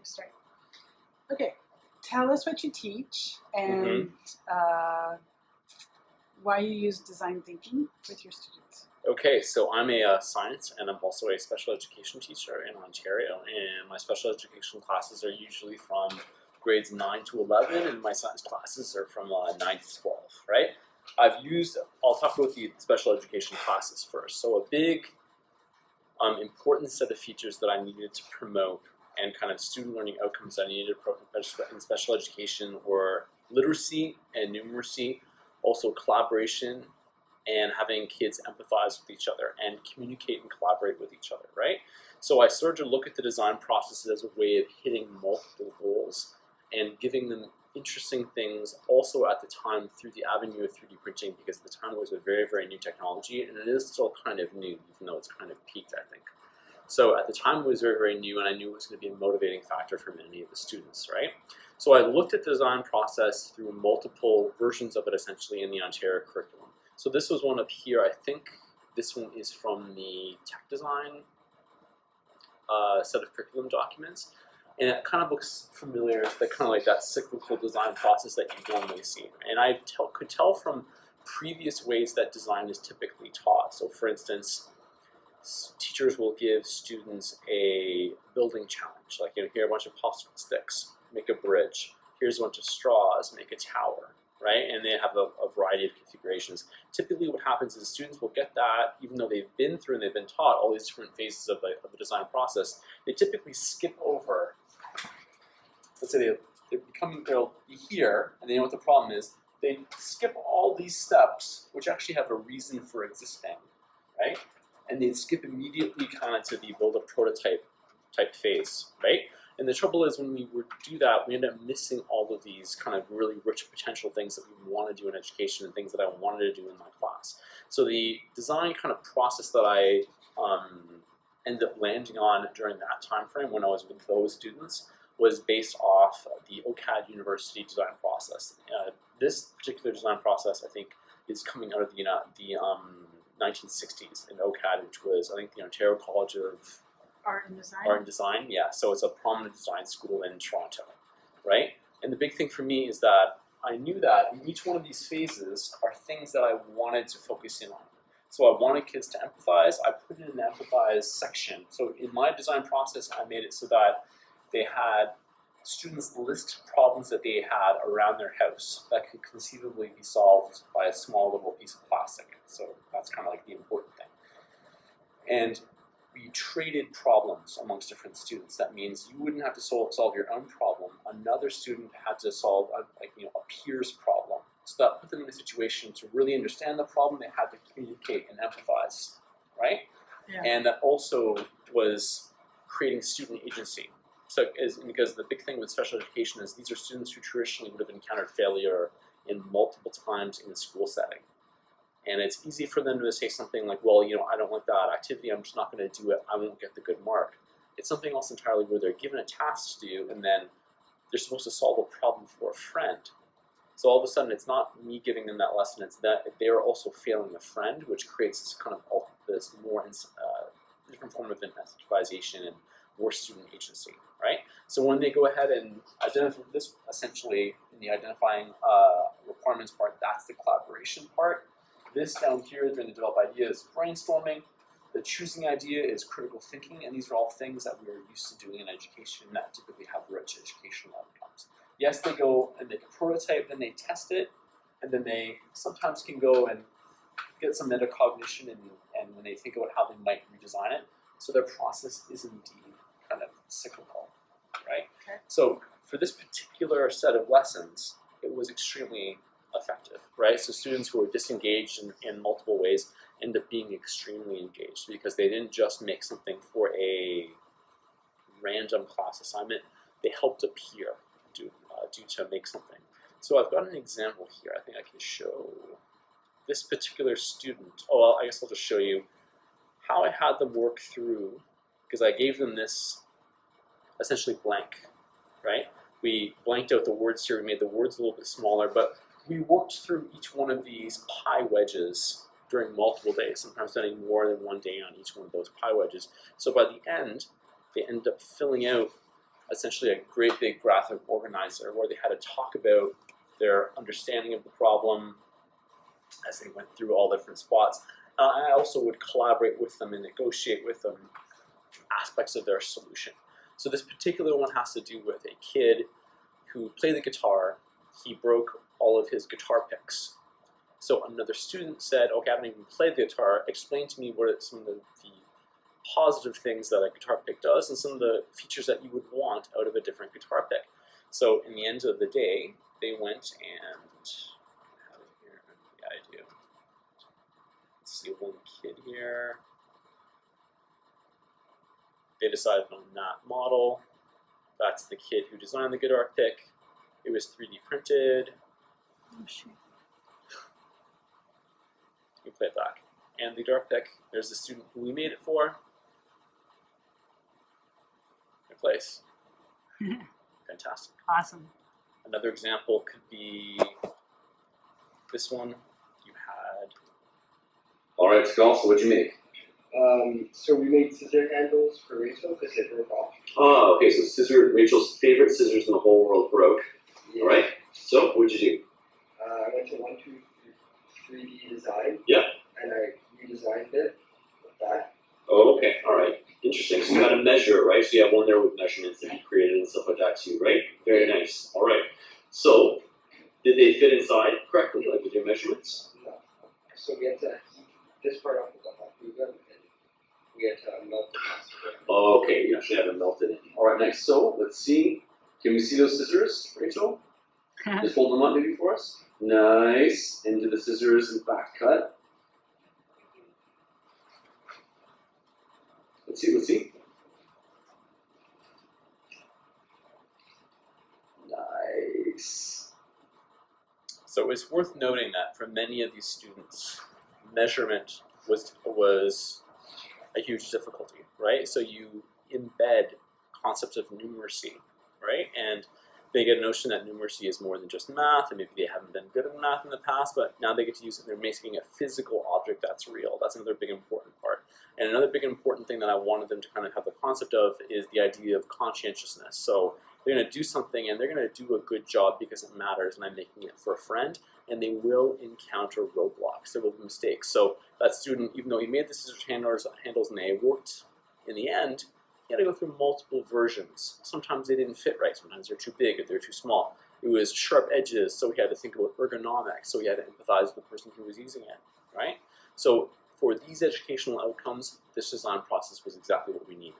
Start. Okay, tell us what you teach and why you use design thinking with your students. Okay, so I'm a science and I'm also a special education teacher in Ontario, and my special education classes are usually from grades 9 to 11, and my science classes are from 9 to 12, right? I'll talk about the special education classes first. So a big important set of features that I needed to promote and kind of student learning outcomes I needed to promote in special education were literacy and numeracy, also collaboration, and having kids empathize with each other and communicate and collaborate with each other, right? So I started to look at the design processes as a way of hitting multiple goals and giving them interesting things also at the time through the avenue of 3D printing, because at the time it was a very, very new technology, and it is still kind of new, even though it's kind of peaked, I think. So at the time it was very, very new, and I knew it was going to be a motivating factor for many of the students, right? So I looked at the design process through multiple versions of it essentially in the Ontario curriculum. So this was one up here. I think this one is from the tech design set of curriculum documents. And it kind of looks familiar, kind of like that cyclical design process that you normally see. And I could tell from previous ways that design is typically taught. So for instance, teachers will give students a building challenge. Like, here are a bunch of popsicle sticks, make a bridge. Here's a bunch of straws, make a tower, right? And they have a variety of configurations. Typically what happens is students will get that, even though they've been through and they've been taught all these different phases of the design process, they typically skip over. Let's say they'll be here, and they know what the problem is. They skip all these steps, which actually have a reason for existing, right? And they skip immediately kind of to the build a prototype type phase, right? And the trouble is when we do that, we end up missing all of these kind of really rich potential things that we want to do in education and things that I wanted to do in my class. So the design kind of process that I ended up landing on during that time frame when I was with those students was based off the OCAD University design process. This particular design process, I think, is coming out of the 1960s in OCAD, which was, I think, the Ontario College of Art and Design. Art and Design, yeah. So it's a prominent design school in Toronto, right? And the big thing for me is that I knew that in each one of these phases are things that I wanted to focus in on. So I wanted kids to empathize. I put in an empathize section. So in my design process, I made it so that they had students list problems that they had around their house that could conceivably be solved by a small little piece of plastic. So that's kind of like the important thing. And we traded problems amongst different students. That means you wouldn't have to solve your own problem. Another student had to solve a peer's problem. So that put them in a situation to really understand the problem. They had to communicate and empathize, right? Yeah. And that also was creating student agency. So, because the big thing with special education is these are students who traditionally would have encountered failure in multiple times in the school setting. And it's easy for them to say something like, well, I don't like that activity, I'm just not going to do it, I won't get the good mark. It's something else entirely where they're given a task to do, and then they're supposed to solve a problem for a friend. So all of a sudden, it's not me giving them that lesson, it's that they're also failing a friend, which creates this kind of this more different form of incentivization and more student agency, right? So when they go ahead and identify this, essentially in the identifying requirements part, that's the collaboration part. This down here, during the develop idea, is brainstorming. The choosing idea is critical thinking, and these are all things that we're used to doing in education that typically have rich educational outcomes. Yes, they go and make a prototype, then they test it, and then they sometimes can go and get some metacognition and when they think about how they might redesign it. So their process is indeed kind of cyclical, right? Okay. So for this particular set of lessons, it was extremely effective, right? So students who were disengaged in multiple ways end up being extremely engaged because they didn't just make something for a random class assignment, they helped a peer do to make something. So I've got an example here. I think I can show this particular student. Oh, well, I guess I'll just show you how I had them work through, because I gave them this essentially blank, right? We blanked out the words here, we made the words a little bit smaller, but we worked through each one of these pie wedges during multiple days, sometimes spending more than one day on each one of those pie wedges. So by the end, they end up filling out essentially a great big graphic organizer where they had to talk about their understanding of the problem as they went through all different spots. I also would collaborate with them and negotiate with them aspects of their solution. So this particular one has to do with a kid who played the guitar. He broke all of his guitar picks. So another student said, okay, I haven't even played the guitar. Explain to me what are some of the positive things that a guitar pick does and some of the features that you would want out of a different guitar pick. So in the end of the day, they went and here the idea. Let's see one kid here. They decided on that model. That's the kid who designed the guitar pick. It was 3D printed. Oh, shoot. You play it back. And the guitar pick, there's the student who we made it for. Good place. Fantastic. Awesome. Another example could be this one. You had. All right, Skull, so what'd you make? So we made scissor handles for Rachel because it broke off. Oh, okay, so Rachel's favorite scissors in the whole world broke. Yeah. All right, so what'd you do? I went to 3D design. Yeah. And I redesigned it with that. Oh, okay, all right. Interesting. So you had to measure it, right? So you have one there with measurements that you created and stuff like that too, right? Very nice. All right. So, did they fit inside correctly, like with your measurements? No. So we had to heat this part up with the hot glue gun, and we had to melt the plastic. Oh, okay, you actually have it melted in. All right, nice. So, let's see. Can we see those scissors, Rachel? Just hold them up maybe for us. Nice. Into the scissors and back cut. Let's see, let's see. Nice. So it's worth noting that for many of these students, measurement was a huge difficulty, right? So you embed concepts of numeracy, right? And they get a notion that numeracy is more than just math, and maybe they haven't been good at math in the past, but now they get to use it. They're making a physical object that's real. That's another big important part. And another big important thing that I wanted them to kind of have the concept of is the idea of conscientiousness. So they're going to do something, and they're going to do a good job because it matters, and I'm making it for a friend, and they will encounter roadblocks. There will be mistakes. So that student, even though he made the scissors handles and they worked in the end, he had to go through multiple versions. Sometimes they didn't fit right. Sometimes they're too big or they're too small. It was sharp edges, so he had to think about ergonomics. So he had to empathize with the person who was using it, right? So for these educational outcomes, this design process was exactly what we needed.